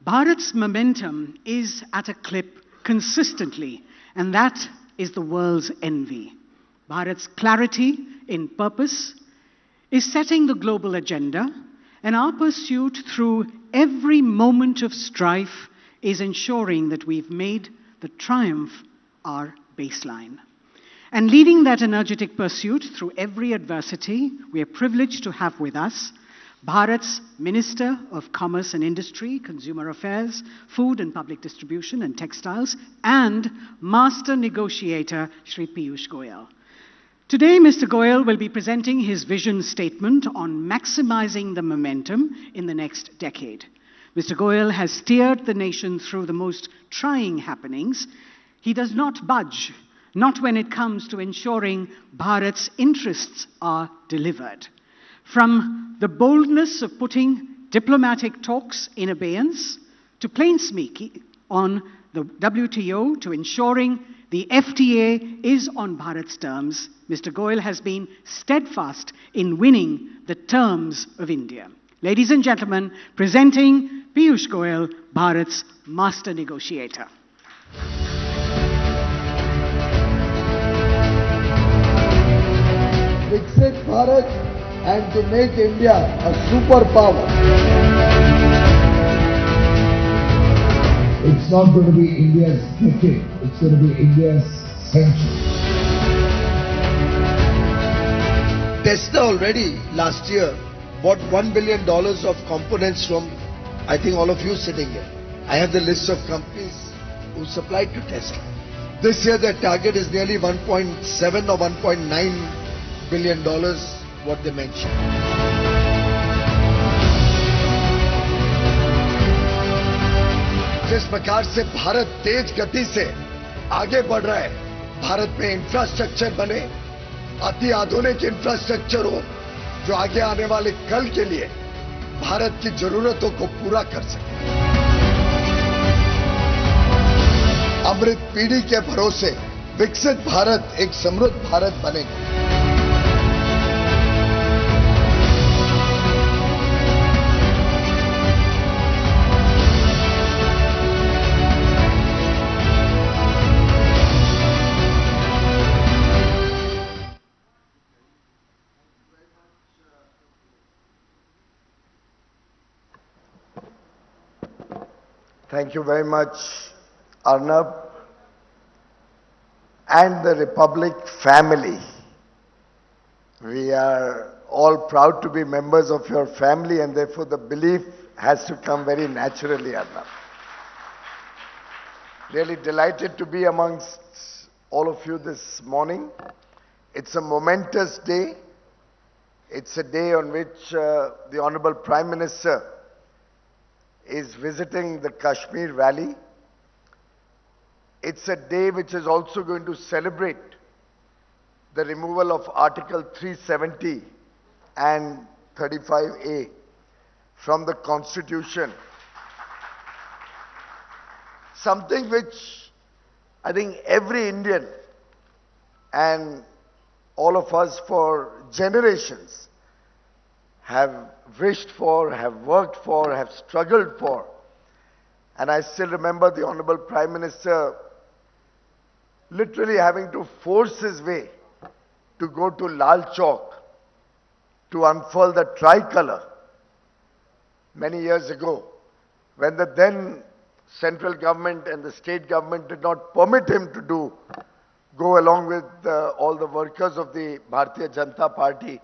Bharat's momentum is at a clip consistently, and that is the world's envy. Bharat's clarity in purpose is setting the global agenda, and our pursuit through every moment of strife is ensuring that we've made the triumph our baseline. And leading that energetic pursuit through every adversity, we are privileged to have with us Bharat's Minister of Commerce and Industry, Consumer Affairs, Food and Public Distribution and Textiles, and Master Negotiator, Shri Piyush Goyal. Today, Mr. Goyal will be presenting his vision statement on maximizing the momentum in the next decade. Mr. Goyal has steered the nation through the most trying happenings. He does not budge, not when it comes to ensuring Bharat's interests are delivered. From the boldness of putting diplomatic talks in abeyance, to plainspeaking on the WTO, to ensuring the FTA is on Bharat's terms, Mr. Goyal has been steadfast in winning the terms of India. Ladies and gentlemen, presenting Piyush Goyal, Bharat's Master Negotiator. Viksit Bharat and to make India a superpower. It's not going to be India's decade, it's going to be India's century. Tesla already last year bought $1 billion of components from, I think, all of you sitting here. I have the list of companies who supplied to Tesla. This year their target is nearly 1.7 or 1.9 billion dollars, what they mentioned. जिस प्रकार से भारत तेज गति से आगे बढ़ रहा है, भारत में इंफ्रास्ट्रक्चर बने, अति आधुनिक इंफ्रास्ट्रक्चर हो, जो आगे आने वाले कल के लिए भारत की जरूरतों को पूरा कर सके। अमृत पीढ़ी के भरोसे विकसित भारत एक समृद्ध भारत बनेगा। Thank you very much, Arnab, and the Republic family. We are all proud to be members of your family, and therefore the belief has to come very naturally, Arnab. Really delighted to be amongst all of you this morning. It's a momentous day. It's a day on which the Honorable Prime Minister is visiting the Kashmir Valley. It's a day which is also going to celebrate the removal of Article 370 and 35A from the Constitution. Something which I think every Indian and all of us for generations have wished for, have worked for, have struggled for. And I still remember the Honorable Prime Minister literally having to force his way to go to Lal Chowk to unfurl the tricolour many years ago, when the then central government and the state government did not permit him to go along with all the workers of the Bharatiya Janata Party.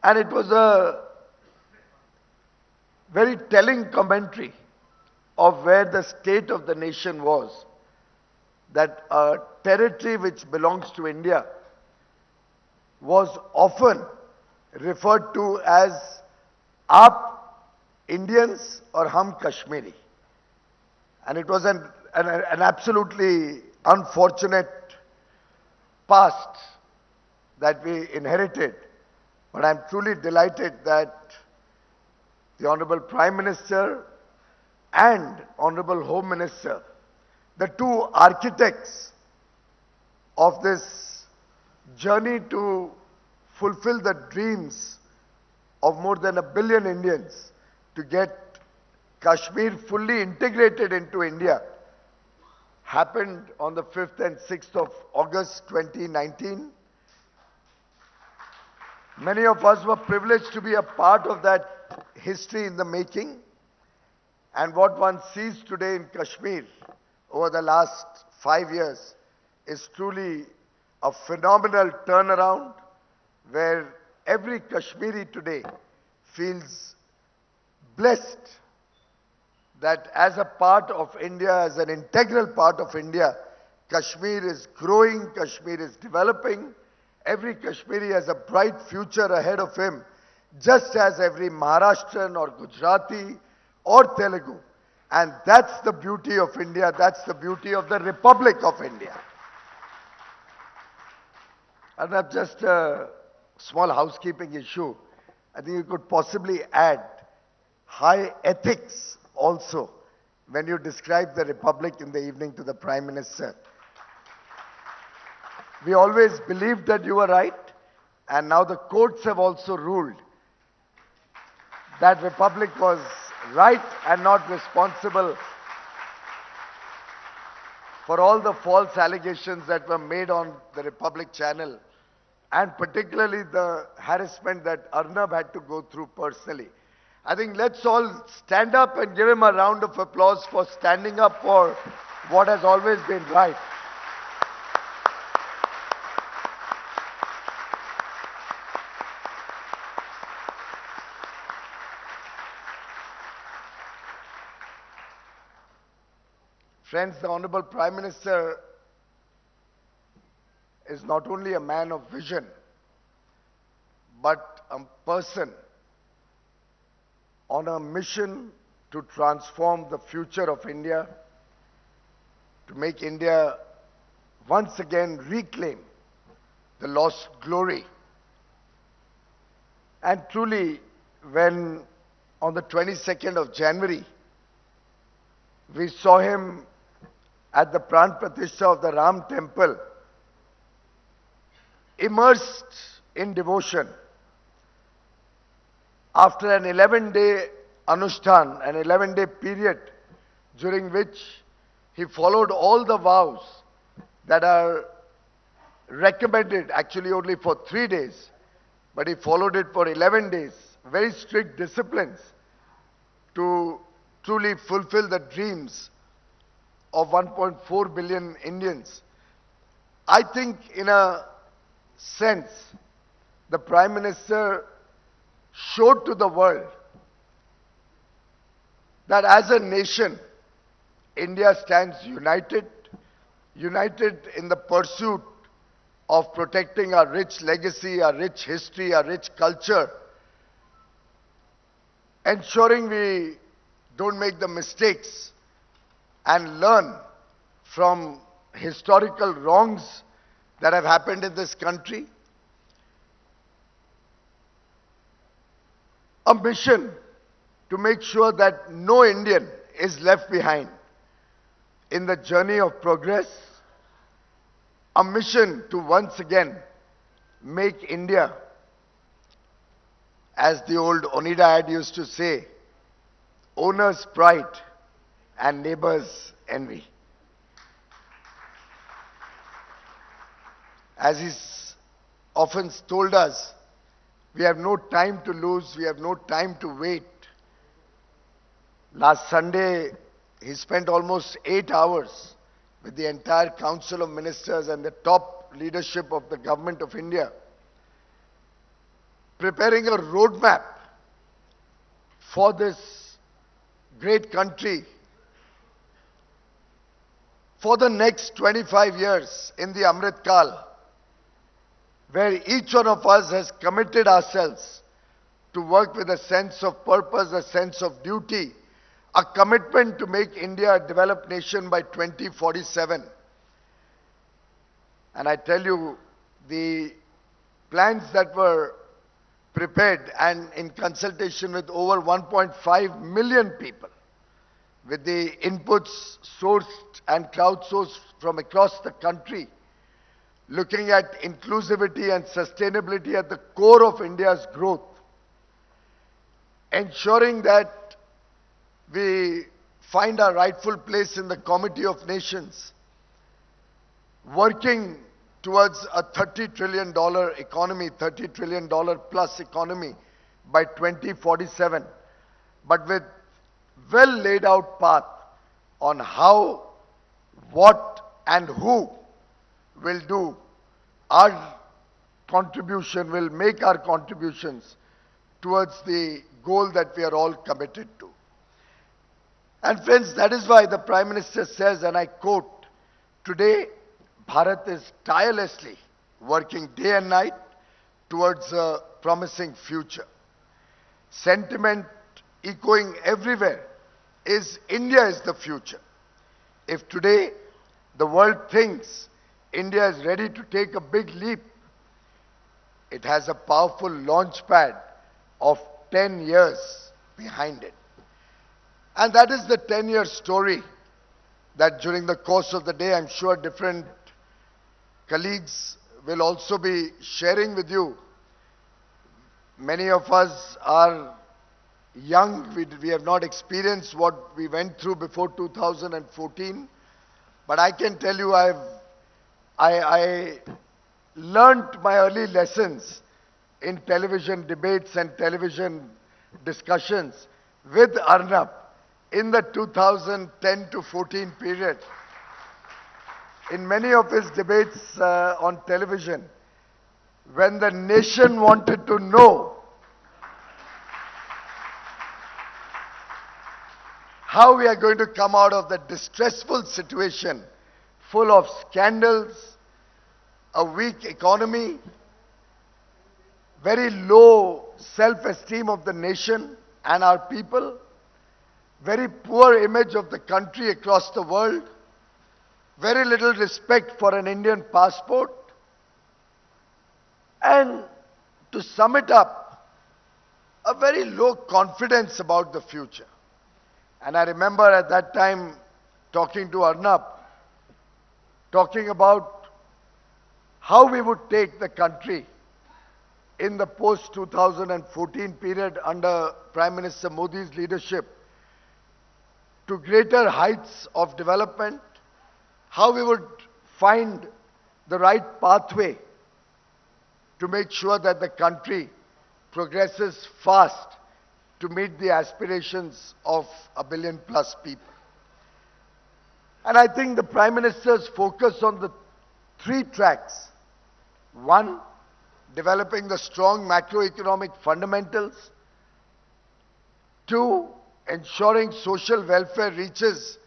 And it was a very telling commentary of where the state of the nation was, that a territory which belongs to India was often referred to as Aap Indians or Hum Kashmiri. And it was an absolutely unfortunate past that we inherited. But I'm truly delighted that the Honorable Prime Minister and Honorable Home Minister, the two architects of this journey to fulfill the dreams of more than 1 billion Indians to get Kashmir fully integrated into India happened on the 5th and 6th of August 2019. Many of us were privileged to be a part of that history in the making. And what one sees today in Kashmir over the last 5 years is truly a phenomenal turnaround where every Kashmiri today feels blessed that as a part of India, as an integral part of India, Kashmir is growing, Kashmir is developing. Every Kashmiri has a bright future ahead of him, just as every Maharashtrian or Gujarati or Telugu. And that's the beauty of India, that's the beauty of the Republic of India. And that's just a small housekeeping issue. I think you could possibly add high ethics also when you describe the Republic in the evening to the Prime Minister. We always believed that you were right, and now the courts have also ruled that Republic was right and not responsible for all the false allegations that were made on the Republic channel, and particularly the harassment that Arnab had to go through personally. I think let's all stand up and give him a round of applause for standing up for what has always been right. Friends, the Honorable Prime Minister is not only a man of vision, but a person on a mission to transform the future of India, to make India once again reclaim the lost glory. And truly, when on the 22nd of January, we saw him at the Pran Pratishtha of the Ram temple, immersed in devotion, after an 11-day Anushtan, an 11-day period during which he followed all the vows that are recommended actually only for 3 days, but he followed it for 11 days, very strict disciplines to truly fulfill the dreams of 1.4 billion Indians. I think in a sense, the Prime Minister showed to the world that as a nation, India stands united, united in the pursuit of protecting our rich legacy, our rich history, our rich culture, ensuring we don't make the mistakes and learn from historical wrongs that have happened in this country. A mission to make sure that no Indian is left behind in the journey of progress. A mission to once again make India, as the old Oneida ad used to say, owner's pride and neighbor's envy. As he's often told us, we have no time to lose, we have no time to wait. Last Sunday, he spent almost 8 hours with the entire Council of Ministers and the top leadership of the Government of India, preparing a roadmap for this great country for the next 25 years in the Amrit Kal, where each one of us has committed ourselves to work with a sense of purpose, a sense of duty, a commitment to make India a developed nation by 2047. And I tell you, the plans that were prepared and in consultation with over 1.5 million people, with the inputs sourced and crowdsourced from across the country, looking at inclusivity and sustainability at the core of India's growth, ensuring that we find our rightful place in the Committee of Nations, working towards a $30 trillion economy, $30 trillion plus economy by 2047, but with well laid out path on how, what and who will do our contribution, will make our contributions towards the goal that we are all committed to. And friends, that is why the Prime Minister says, and I quote, "Today, Bharat is tirelessly working day and night towards a promising future." Sentiment echoing everywhere is India is the future. If today the world thinks India is ready to take a big leap, it has a powerful launch pad of 10 years behind it. And that is the 10-year story that during the course of the day, I'm sure different colleagues will also be sharing with you. Many of us are young, we have not experienced what we went through before 2014, but I can tell you I learnt my early lessons in television debates and television discussions with Arnab in the 2010 to 14 period. In many of his debates on television, when the nation wanted to know how we are going to come out of the distressful situation full of scandals, a weak economy, very low self-esteem of the nation and our people, very poor image of the country across the world, very little respect for an Indian passport, and to sum it up, a very low confidence about the future. And I remember at that time talking to Arnab, talking about how we would take the country in the post-2014 period under Prime Minister Modi's leadership to greater heights of development, how we would find the right pathway to make sure that the country progresses fast to meet the aspirations of a billion plus people. And I think the Prime Minister's focus on the three tracks. One, developing the strong macroeconomic fundamentals. Two, ensuring social welfare reaches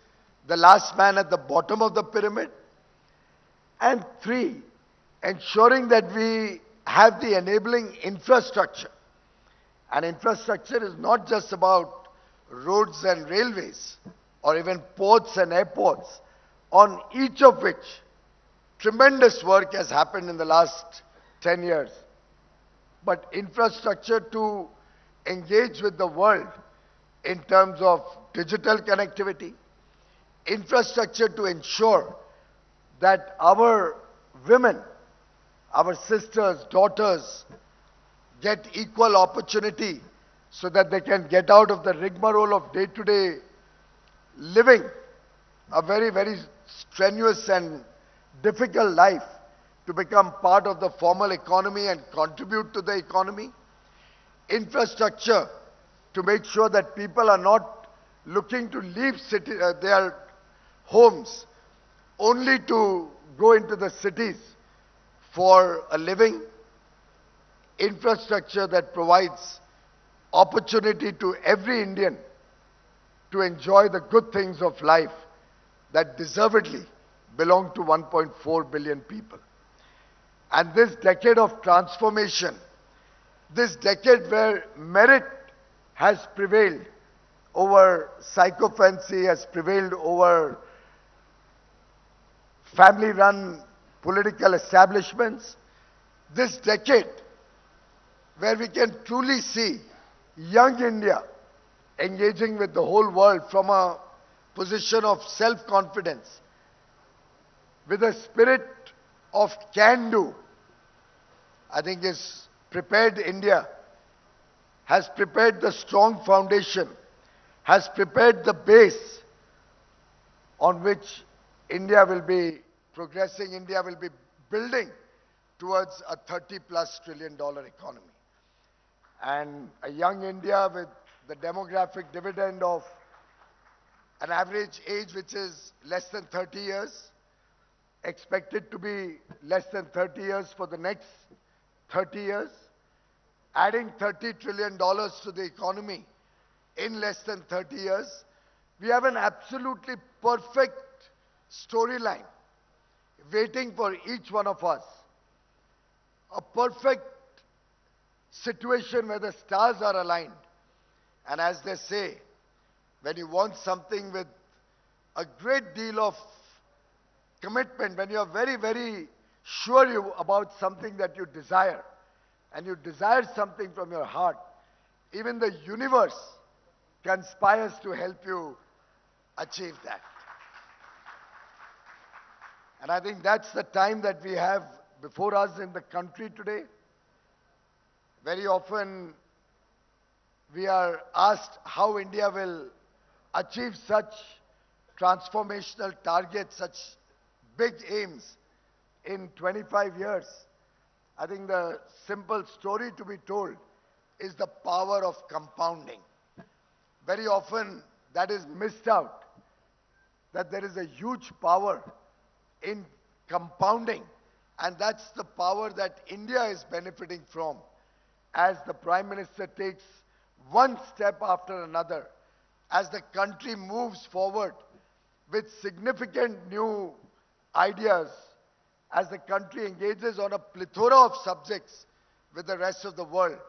the last man at the bottom of the pyramid. And three, ensuring that we have the enabling infrastructure. And infrastructure is not just about roads and railways, or even ports and airports, on each of which tremendous work has happened in the last 10 years. But infrastructure to engage with the world in terms of digital connectivity, infrastructure to ensure that our women, our sisters, daughters, get equal opportunity so that they can get out of the rigmarole of day-to-day living a very, very strenuous and difficult life to become part of the formal economy and contribute to the economy. Infrastructure to make sure that people are not looking to leave their homes only to go into the cities for a living. Infrastructure that provides opportunity to every Indian to enjoy the good things of life that deservedly belong to 1.4 billion people. And this decade of transformation, this decade where merit has prevailed over sycophancy, has prevailed over family-run political establishments, this decade where we can truly see young India engaging with the whole world from a position of self-confidence, with a spirit of can-do, I think is prepared India, has prepared the strong foundation, has prepared the base on which India will be progressing, India will be building towards a 30+ trillion dollar economy. And a young India with the demographic dividend of an average age which is less than 30 years, expected to be less than 30 years for the next 30 years, adding $30 trillion to the economy in less than 30 years, we have an absolutely perfect storyline waiting for each one of us. A perfect situation where the stars are aligned. And as they say, when you want something with a great deal of commitment, when you are very, very sure about something that you desire, and you desire something from your heart, even the universe conspires to help you achieve that. And I think that's the time that we have before us in the country today. Very often we are asked how India will achieve such transformational targets, such big aims in 25 years. I think the simple story to be told is the power of compounding. Very often that is missed out, that there is a huge power in compounding, and that's the power that India is benefiting from as the Prime Minister takes one step after another, as the country moves forward with significant new ideas, as the country engages on a plethora of subjects with the rest of the world.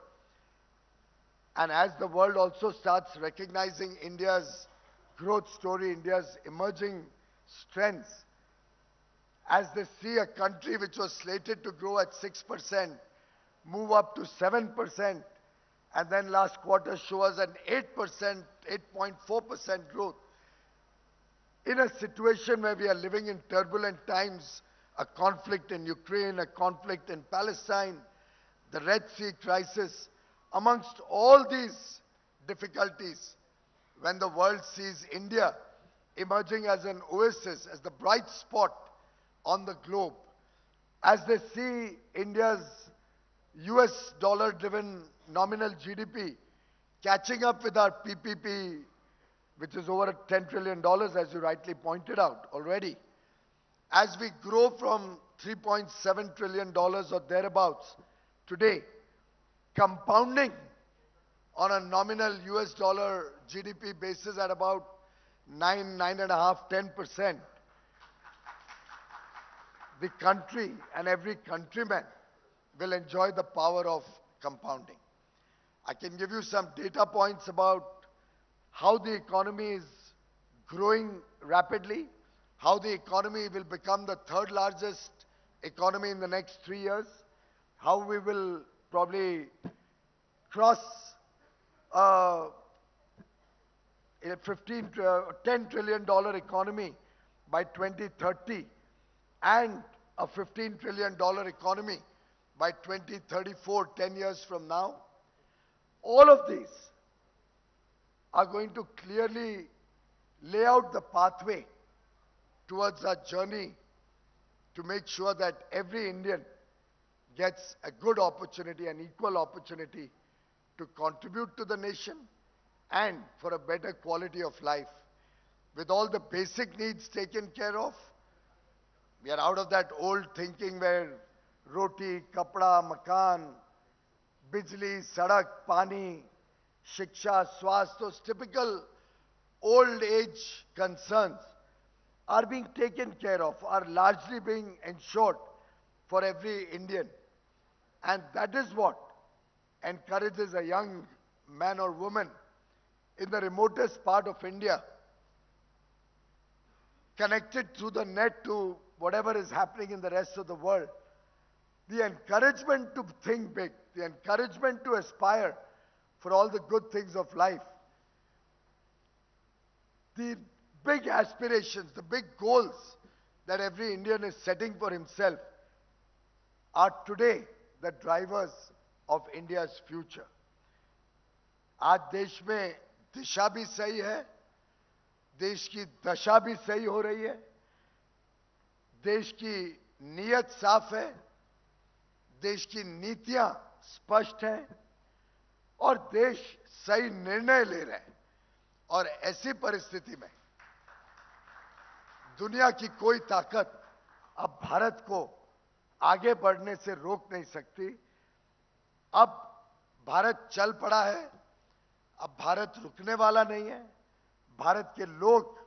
And as the world also starts recognizing India's growth story, India's emerging strengths, as they see a country which was slated to grow at 6%, move up to 7%, and then last quarter show us an 8%, 8.4% growth. In a situation where we are living in turbulent times, a conflict in Ukraine, a conflict in Palestine, the Red Sea crisis, amongst all these difficulties, when the world sees India emerging as an oasis, as the bright spot on the globe, as they see India's US dollar-driven nominal GDP catching up with our PPP, which is over $10 trillion, as you rightly pointed out already, as we grow from $3.7 trillion or thereabouts today, compounding on a nominal US dollar GDP basis at about 9.5, 10%, the country and every countryman will enjoy the power of compounding. I can give you some data points about how the economy is growing rapidly, how the economy will become the third largest economy in the next 3 years, how we will probably cross a $10 trillion economy by 2030 and a $15 trillion economy by 2034, 10 years from now. All of these are going to clearly lay out the pathway towards our journey to make sure that every Indian gets a good opportunity, an equal opportunity to contribute to the nation and for a better quality of life. With all the basic needs taken care of, we are out of that old thinking where roti, kapda, makan, bijli, sadak, pani, shiksha, swast, those typical old age concerns are being taken care of, are largely being ensured for every Indian. And that is what encourages a young man or woman in the remotest part of India, connected through the net to whatever is happening in the rest of the world, the encouragement to think big, the encouragement to aspire for all the good things of life, the big aspirations, the big goals that every Indian is setting for himself are today the drivers of India's future. आज देश में दिशा भी सही है, देश की दशा भी सही हो रही है, देश की नीयत साफ है, देश की नीतियां स्पष्ट हैं और देश सही निर्णय ले रहे हैं। और ऐसी परिस्थिति में दुनिया की कोई ताकत अब भारत को आगे बढ़ने से रोक नहीं सकती। अब भारत चल पड़ा है, अब भारत रुकने वाला नहीं है। भारत के लोग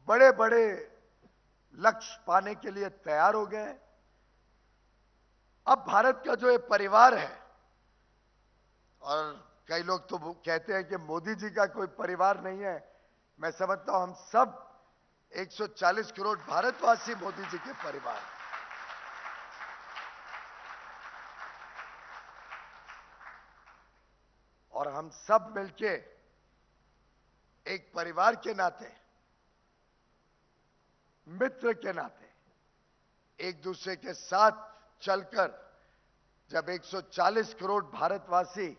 बड़े बड़े लक्ष्य पाने के लिए तैयार हो गए हैं। अब भारत का जो ये परिवार है, और कई लोग तो कहते हैं कि मोदी जी का कोई परिवार नहीं है, मैं समझता हूं हम सब 140 करोड़ भारतवासी मोदी जी के परिवार हैं। और हम सब मिलके एक परिवार के नाते, मित्र के नाते एक दूसरे के साथ चलकर जब 140 करोड़ भारतवासी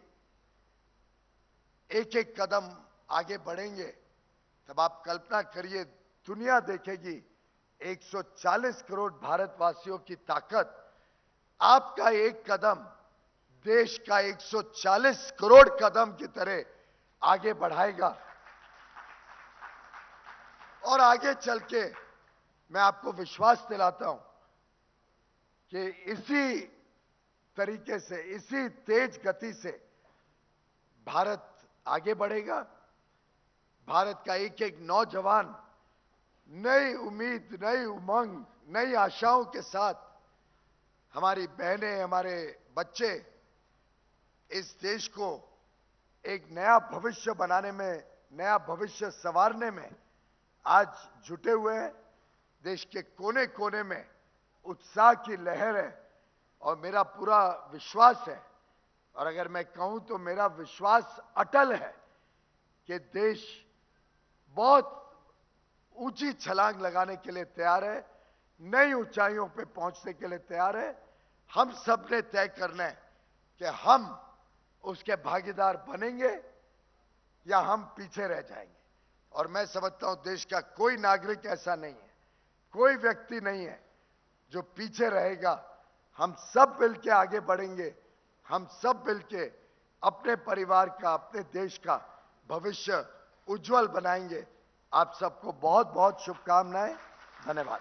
एक एक कदम आगे बढ़ेंगे, तब आप कल्पना करिए दुनिया देखेगी 140 करोड़ भारतवासियों की ताकत। आपका एक कदम देश का 140 करोड़ कदम की तरह आगे बढ़ाएगा। और आगे चल के मैं आपको विश्वास दिलाता हूं कि इसी तरीके से, इसी तेज गति से भारत आगे बढ़ेगा। भारत का एक एक नौजवान नई उम्मीद, नई उमंग, नई आशाओं के साथ, हमारी बहनें, हमारे बच्चे इस देश को एक नया भविष्य बनाने में, नया भविष्य संवारने में आज जुटे हुए हैं। देश के कोने कोने में उत्साह की लहर है और मेरा पूरा विश्वास है, और अगर मैं कहूं तो मेरा विश्वास अटल है कि देश बहुत ऊंची छलांग लगाने के लिए तैयार है, नई ऊंचाइयों पे पहुंचने के लिए तैयार है। हम सब ने तय करना है कि हम उसके भागीदार बनेंगे या हम पीछे रह जाएंगे। और मैं समझता हूं देश का कोई नागरिक ऐसा नहीं है, कोई व्यक्ति नहीं है जो पीछे रहेगा। हम सब मिलके आगे बढ़ेंगे, हम सब मिलके अपने परिवार का, अपने देश का भविष्य उज्जवल बनाएंगे। आप सबको बहुत बहुत शुभकामनाएं। धन्यवाद।